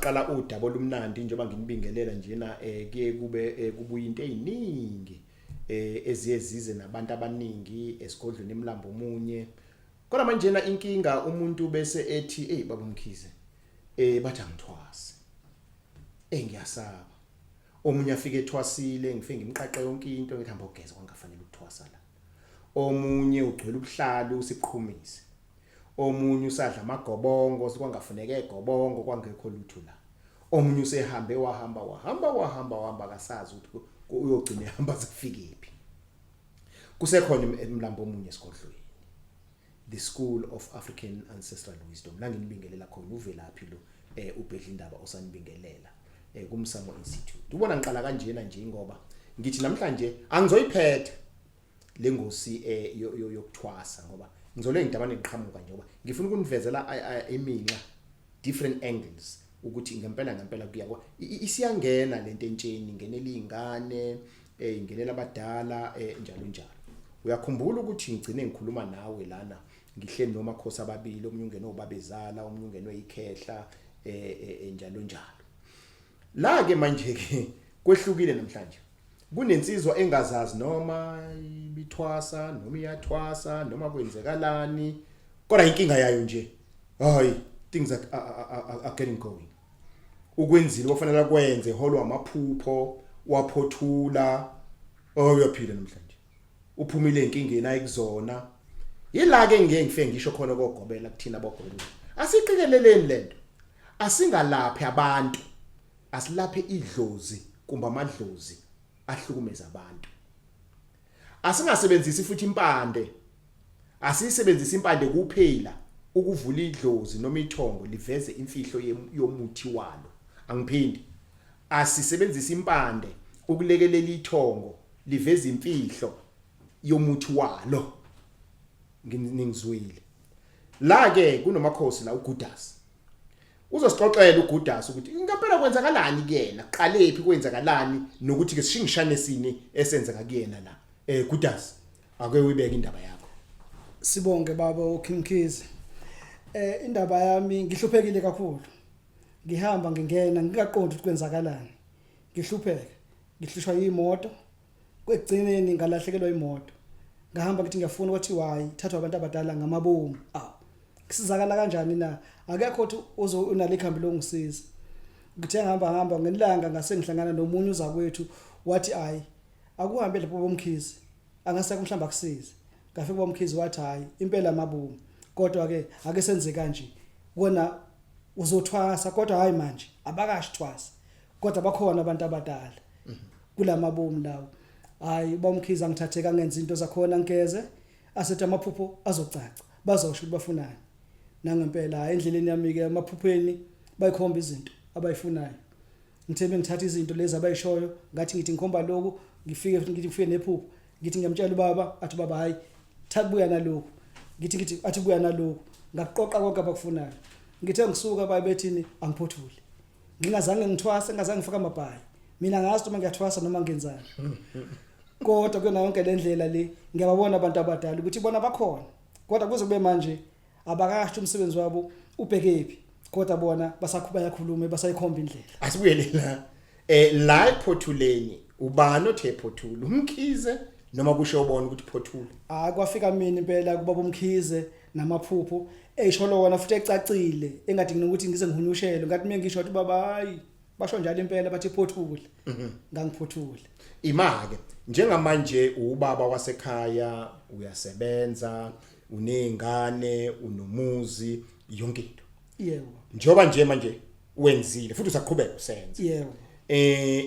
siqala udaba olumnandi njengoba nginibingelela njena kuye kube kubuya into eziningi ezize nabantu abaningi esigodlweni eMlambo omunye. Kodwa manje na inkinga umuntu bese ethi baba Mkhize bathi angithwase. Ngiyasaba. Omunye afike ethwasile ngifike ngimqaqe yonke into ngihamba ugeza kwangafanele ukuthwasa la. Omunye ugcwele ubuhlalu usiqhumisa. Omunye usadla amagobongo sikwangafuneke egobongo kwangekho lutho la. Omunye usehambe wahamba kasazi ukuthi uyogcina ehamba zafikephi. Kusekhona eMlambo omunye esigodlweni. The School of African Ancestral Wisdom la nginibingelela khona uvelaphi lo uBhedlindaba osanibingelela kuMsamo Institute. Ubona ngiqala kanjena nje ngoba ngithi namhlanje angizoyiphetha lengosi yokuthwasa ngoba ngizole ngidabane ngiqhamuka njengoba ngifuna ukunivezela iminqa different angles ukuthi ngempela kuya kwa isiyangena lento entsheni ingenela izingane ingenela abadala njalo. Uyakhumbula ukuthi ngigcine ngikhuluma nawe lana ngihleli nomakhosi ababili omunye ungene obabezala omunye ungene ikhehla njalo. La ke manje ke kwehlukile namhlanje. Kunensizwa engazazi noma ibithwasa noma iyathwasa noma kwenzekalani kodwa inkinga yayo nje hayi things are getting going. Ukwenzile ofanele kwenze holwa amaphupho waphothula uyaphila namhlanje. Uphumile inkingeni ayikuzona. Yila ke ngeke ngisho khona kokugobela kuthina abogobela. Asiqikeleleni lento. Asingalaphi abantu. Asilaphe idlozi kumbe amadlozi ahlukumeza abantu. Asingasebenzisi futhi impande. Asisebenzisa impande kuphela ukuvula idlozi noma ithongo liveze imfihlo yomuthi walo. Angiphindi. Asisebenzisa impande ukulekelela ithongo liveze imfihlo yomuthi walo. Ngingizwile. La ke kunomakhosi la uGudas. Uzosixoxela uGudas ukuthi ngempela kwenzakalani kuyena, qalelephi kwenzakalani nokuthi ke sishingishane sini esenzeka kuyena la. Gudas, ake uyibeke indaba yakho. Sibonge baba uKimkhize. Indaba yami ngihluphekile kakhulu. Ngihamba ngingena ngingaqondi ukuthi kwenzakalani. Ngihlupheke. Ngihlushwa imoto. Kwegcineni ngalahlekelwa imoto. Ngahamba ngithi ngiyafuna ukuthi why thathwa abantu abadala ngamabomu. Kusizakala kanjani na? Akekho ukuthi unale ikhambi longisiza. Ngithe ngihamba ngelanga ngase ngihlangana nomunye uzakwethu wathi akuhambe lapho bomkhizi. Angase kumhlamba kusiza. Ngafika bomkhizi wathi impela amabomu. Kodwa ke ake senze kanje. Wona uzothwasa kodwa hayi manje abakashithwasa. Kodwa bakhona abantu abadala. Kulamabomu lawo. Bomkhizi angithatheka ngenza into zakhona ngeze asethi amaphupho azocaca. Bazosho ukuthi bafunani. Nangempela endleleni yami ke amaphupheni bayikhomba izinto abayifunayo. Ngithembe ngithatha izinto lezi abayishoyo ngathi ngithi ngikhomba lokho ngifike nephupho ngithi ngiyamtshela ubaba athi baba hayi thatha buya nalokho ngithi athi buya nalokho ngaqoqa konke abakufunayo. Ngithe ngisuka bayibethini angiphothule. Ngingazange ngithwase ngazange ngifaka amabhayi. Mina ngazi uma ngiyathwasa noma ngenzani. Kodwa kuyona yonke le ndlela le ngiyababona abantu abadala ukuthi bona bakhona. Kodwa kuze kube manje abakasho umsebenzi wabo ubhekephi. Kodwa bona bayakhuluma basayikhomba indlela. Asibuyele la ephothuleni ubani othe phothula uMkhize noma kusho ubona ukuthi phothula. Kwafika mina impela kuba bomkhize namaphupho eyisholo wona futhi ecacile engadingi ukuthi ngize ngihunyushele ngathi mina ngisho ukuthi baba hayi basho njalo impela bathi phothula. Ngangiphothula. Imake njengamanje ubaba wasekhaya uyasebenza unengane unomuzi yonke into. Yebo. Njoba nje manje wenzile futhi usaqhubeka usenza. Yebo.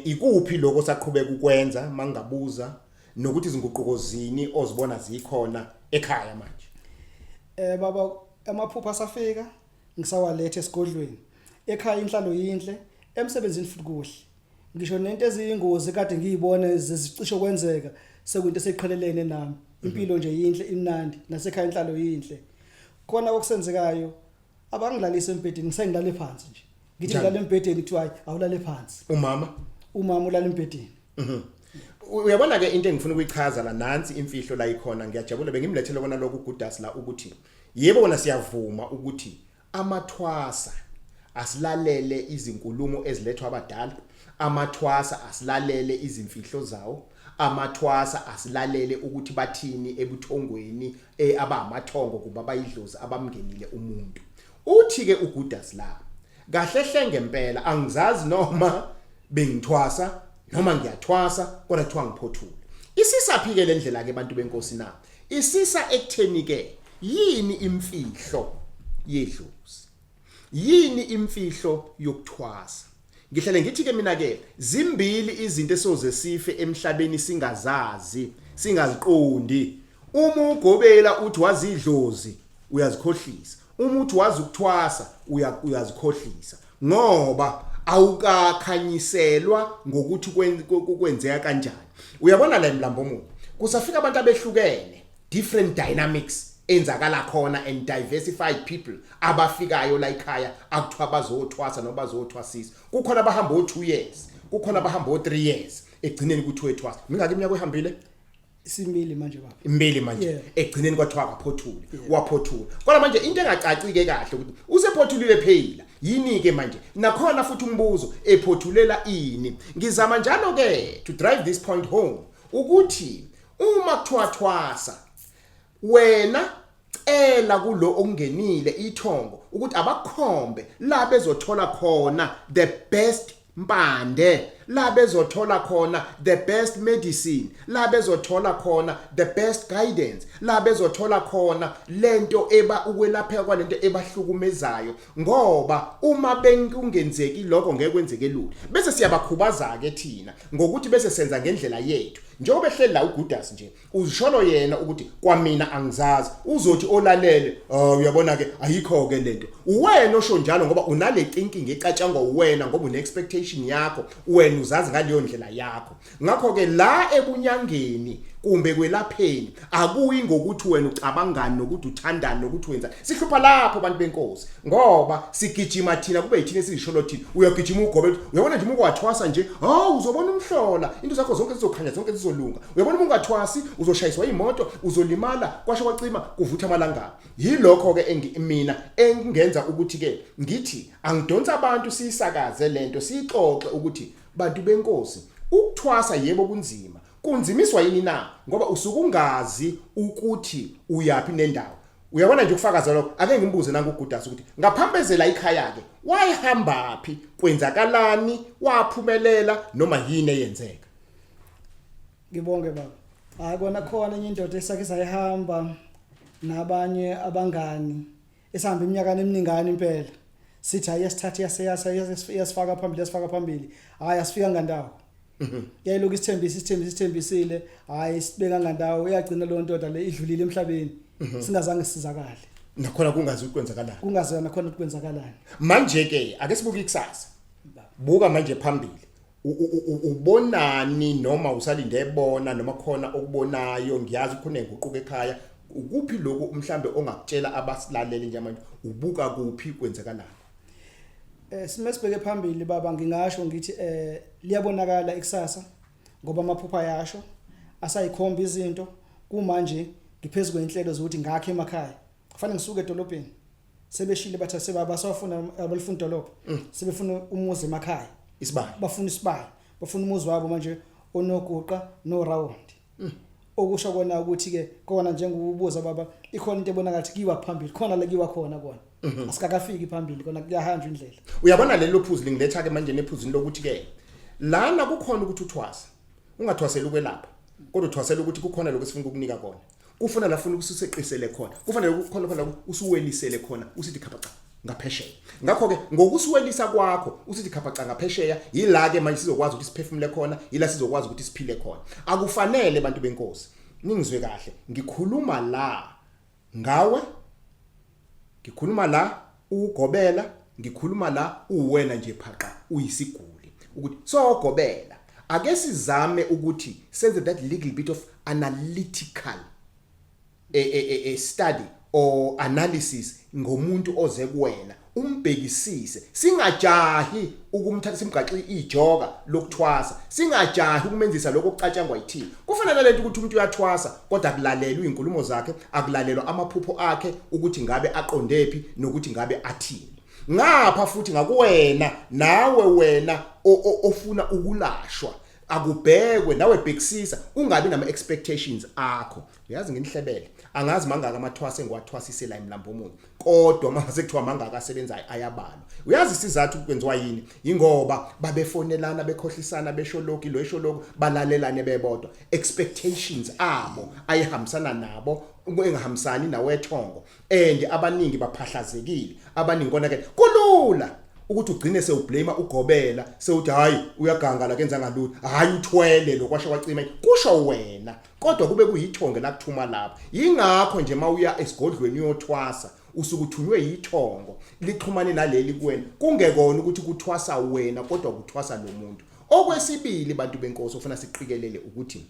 Ikuphi lokho osaqhubeka ukwenza mangabuza nokuthi izinguquko zini ozibona zikhona ekhaya manje? Baba amaphupho asafika ngisawalethe esigodlweni. Ekhaya inhlalo yinhle, emsebenzini futhi kuhle. Ngisho nento eziyingozi kade ngiyibona zezicisho kwenzeka sekuyinto eseqhelelene nami. Impilo nje yinhle imnandi nasekhaya inhlalo yinhle. Khona okusenzekayo abangilalise embhedeni ngisengilale phansi nje. Ngithi ngilale embhedeni kuthiwa awulale phansi. Umama ulala embhedeni. Uyabona ke into engifuna ukuyichaza la nansi imfihlo la ikhona ngiyajabula bengimlethele kona lokho uGudas la ukuthi yebo bona siyavuma ukuthi amathwasa asilalele izinkulumo ezilethwa abadala, amathwasa asilalele izimfihlo zawo, amathwasa asilalele ukuthi bathini ebuthongweni abamathongo kuba bayidlozi abamngenile umuntu. Uthi ke uGudas la kahlehle ngempela angizazi noma bengithwasa noma ngiyathwasa kodwa kuthiwa ngiphothule. Isisaphi ke lendlela ke bantu benkosi na? Isisa ekutheni ke yini imfihlo yedlozi? Yini imfihlo yokuthwasa? Ngihlale ngithi ke mina ke zimbili izinto esoze sife emhlabeni singazazi, singaziqondi. Uma ugobela uthi wazidlozi uyazikhohlisa. Uma uthi wazi ukuthwasa uyazikhohlisa. Ngoba awukakhanyiselwa ngokuthi kwenzeka kanjani. Uyabona la emlambo omuntu kusafika abantu abehlukene, different dynamics enzakala khona and diversified people abafikayo la ekhaya akuthiwa bazothwasa noma bazothwasisa. Kukhona abahamba o2 years, kukhona abahamba o3 years, egcineni kuthiwe ethwasa. Mingaki iminyaka ehambile? Simili manje baba. Imbili manje egcineni kwathiwa kaphothule, waphothula. Kodwa manje into engacaci ke kahle ukuthi usephothulile phela. Yini ke manje? Nakhona futhi umbuzo ephothulela ini. Ngizama njalo ke to drive this point home ukuthi uma kuthiwathwasa wena cela kulo ongenile ithongo ukuthi abakhombe la bezothola khona the best mpande, la bezothola khona the best medicine, la bezothola khona the best guidance, la bezothola khona lento eba ukwelapheka kwalento ebahlukumezayo. Ngoba uma bengungenzeki lokho ngeke kwenzeke lutho bese siyabakhubaza ke thina ngokuthi bese senza ngendlela yethu. Njengoba ehleli la uGudas nje uzisholo yena ukuthi kwamina angizazi, uzothi olalele uyabona ke ayikho ke lento. Uwena osho njalo ngoba unale thinking ecatshangwa uwena ngoba une expectation yakho, wena uzazi ngaleyo ndlela yakho. Ngakho ke la ebunyangeni kumbe kwelapheni akuyi ngokuthi wena ucabangani nokuthi uthandani nokuthi wenza. Sihlupha lapho abantu benkosi ngoba sigijima thina kube yithina esisholo thina uyagijima ugobela. Uyabona nje uma kwathwasa nje uzobona umhlola into zakho zonke zizokhanya zonke zizolunga. Uyabona uma ungathwasi uzoshayiswa imoto uzolimala kwasho kwacima kuvutha amalanga. Yilokho ke mina engenza ukuthi ke ngithi angidonsa abantu sisakaze lento sixoxe ukuthi bantu benkosi ukuthwasa yebo kunzima. Kunzimiswa yini na? Ngoba usukungazi ukuthi uyapi nendawo. Uyabona nje ukufakaza lokho ake ngimbuze nangu uGudas ukuthi ngaphambezela ikhaya ke wayihamba phi, kwenzakalani, waphumelela noma yini eyenzeka? Ngibonge baba. Hayi kona khona enye indoda esake sayihamba nabanye abangani esihamba iminyaka eminingana impela. Sithi ayesithatha yasifaka phambili. Hayi asifika ngandawo. Yayiloko isithembisile hayi sibeka ngandawo uyagcina lo ndoda le idlulile emhlabeni singazange sizakale. Nakhona kungazi ukwenzakalani. Kungazi nakhona ukwenzakalani. Manje ke ake sibuke ikusasa. Buka manje phambili. Ubonani noma usalinde ebona noma khona okubonayo ngiyazi khona enguquko ekhaya. Ukuphi lokho mhlambe ongakutshela abasilaleli nje manje ubuka kuphi kwenzakalani? Simesibheke phambili baba ngingasho ngithi liyabonakala ikusasa ngoba amaphupha yasho asayikhomba izinto kumanje ngiphezulu kwenhlelo zokuthi ngakhe emakhaya kufanele ngisuke edolobheni sebeshile bathi sebaba sawufuna abalifuna idolobha sebefuna umuzi emakhaya isibaya bafuna isibaya bafuna umuzi wabo manje onoguqa no round okusho kona ukuthi ke kona njengokubuza baba ikhona into ebonakala ukuthi kiwa phambili khona la kiwa khona kona asikakafiki phambili kona kuyahanjwa indlela. Uyabona lelo phuzu lingiletha ke manje nephuzini lokuthi ke lana kukhona ukuthi uthwasa ungathwasela ukwelapha kodwa uthwasela ukuthi kukhona lokho esifuna ukukunika kona. Kufuna la funa ukususeqisele khona, kufanele khona usuwelisele khona usithi khaphaca ngaphesheya. Ngakho ke ngokusuwelisa kwakho usithi khaphaca ngaphesheya yila ke manje sizokwazi ukuthi siphefumule khona, yila sizokwazi ukuthi siphile khona. Akufanele bantu benkosi ningizwe kahle ngikhuluma la ngawe, ngikhuluma la ugobela, ngikhuluma la uwena nje phaqa uyisiguli ukuthi sogobela ake sizame ukuthi senze that little bit of analytical study or analysis ngomuntu oze kuwena umbhekisise, singajahi ukumthatha simgaxi ijoka lokuthwasa, singajahi ukumenzisa lokho okucatshangwa yithini. Kufanele lento ukuthi umuntu uyathwasa kodwa akulalelwe inkulumo zakhe, akulalelwa amaphupho akhe ukuthi ngabe aqondephi nokuthi ngabe athini. ngapha futhi ngakuwena nawe wena ofuna ukulashwa akubhekwe nawe bhekisisa ungabi nama expectations akho uyazi nginihlebele angazi mangaka amathwase ngiwathwasisela emlambo omunye kodwa mase kuthiwa mangaka asebenzayo ayabalwa uyazi isizathu kwenziwa yini ingoba babefonelana bekhohlisana besho lokho lo esho lokho balalelane bebodwa expectations abo ayihambisana nabo engahambisani nawethongo and abaningi baphahlazekile abaningi konake kulula ukuthi ugcine sewublame ugobela sewuthi hayi uyagangala kenza ngalutho hayi uthwele lokwasha kwacima kusho wena kodwa kube kuyithonge la kuthuma lapha ingakho nje mawuya esigodlweni uyothwasa usuku uthunywe yithongo lixhumane naleli kuwena kungekona ukuthi kuthwasa wena kodwa kuthwasa lo muntu okwesibili bantu benkosi ofuna siqikelele ukuthi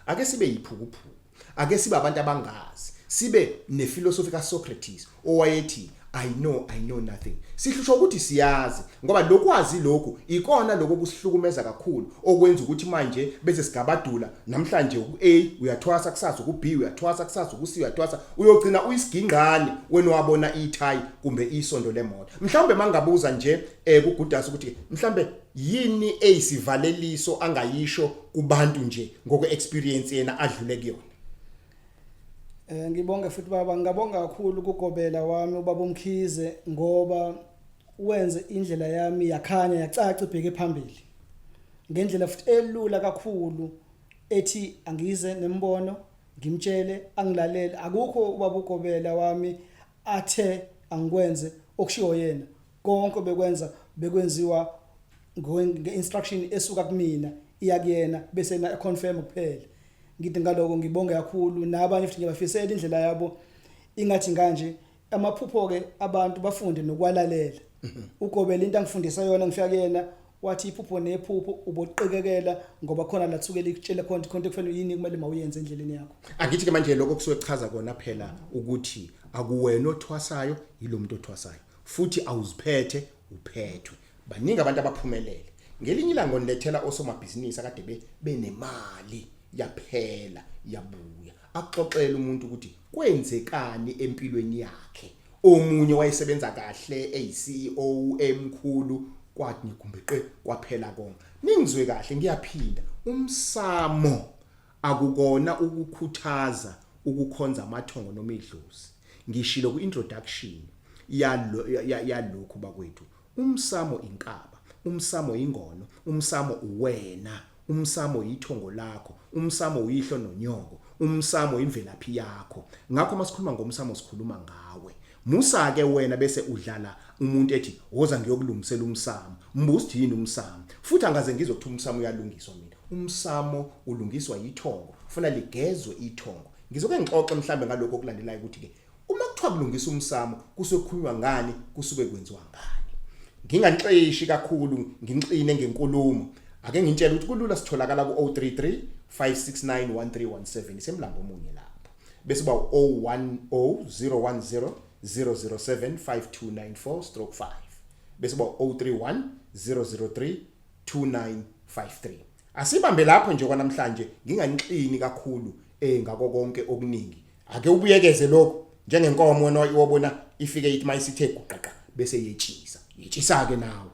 ake sibe yiphukuphuku ake sibe abantu abangazi sibe nephilosophy kaSocrates owayethi I know nothing. Sihlusho ukuthi siyazi ngoba lokwazi lokhu ikona lokho kusihlukumeza kakhulu okwenza ukuthi manje bese sigabadula namhlanje uA uyathwasa kusasa kuB uyathwasa kusasa kuC uyathwasa uyogcina uyisigingqane wena wabona ithayi kumbe isondo lemoto. Mhlawumbe mangabuza nje kuGudasi ukuthi mhlawumbe yini eyisivaleliso angayisho kubantu nje ngokwe experience yena adlule kuyona. Ngibonga futhi baba ngabonga kakhulu kugobela wami ubaba uMkhize ngoba wenze indlela yami yakhanya yacaca ibheke phambili ngendlela futhi elula kakhulu ethi angize nembono ngimtshele angilalele akukho ubaba ugobela wami athe angikwenze okushiwo yena konke bekwenziwa nge-instruction esuka kumina iya kuyena bese na confirm kuphela. Ngithi ngaloko ngibonge kakhulu nabanye futhi ngiyabafisela indlela yabo ingathi kanje amaphupho ke abantu bafunde nokwalalela ugobela into angifundisa yona ngifika kuyena wathi iphupho nephupho uboqhekekela ngoba khona la thukela ikutshela khona kufanele yini kumele mawuyenze endleleni yakho. Angithi ke manje lokho kusuke chaza kona phela ukuthi akuwena othwasayo yilo muntu othwasayo futhi awuziphethe uphethwe baningi abantu abaphumelele ngelinye ilanga ngonilethela osomabhizinisi akade benemali yaphela yabuya axoxela umuntu ukuthi kwenzekani empilweni yakhe omunye wayesebenza kahle eyiCEO emkhulu kwathi ngikumbheqe kwaphela konke ningizwe kahle ngiyaphinda umsamo akukona ukukhuthaza ukukhonza amathongo noma idlozi ngishilo kuintroduction yalokho bakwethu umsamo inkaba umsamo ingono umsamo uwena umsamo yithongo lakho umsamo uyihlo nonyoko umsamo imvelaphi yakho ngakho masikhuluma ngomsamo sikhuluma ngawe musa ke wena bese udlala umuntu ethi woza ngiyokulungisela umsamo mbuzi yini umsamo futhi angaze ngizokuthi umsamo uyalungiswa mina umsamo ulungiswa yithongo ufuna ligezwe ithongo ngizoke ngixoxe mhlambe ngalokho okulandelayo ukuthi ke uma kuthiwa kulungisa umsamo kusokhulunywa ngani kusuke kwenziwa ngani nginganixeshi kakhulu nginxine ngenkulumo ake ngintshela ukuthi kulula sitholakala ku 033 569 1317 isemlambo omunye lapho bese ba 010010 007 5294/5 bese ba 031 003 2953 asibambe lapho nje kwanamhlanje nginganixini kakhulu ngako konke okuningi ake ubuyekeze lokho njengenkomo wena wabona ifike ithi mayisithe guqaqa bese yetshisa ke nawe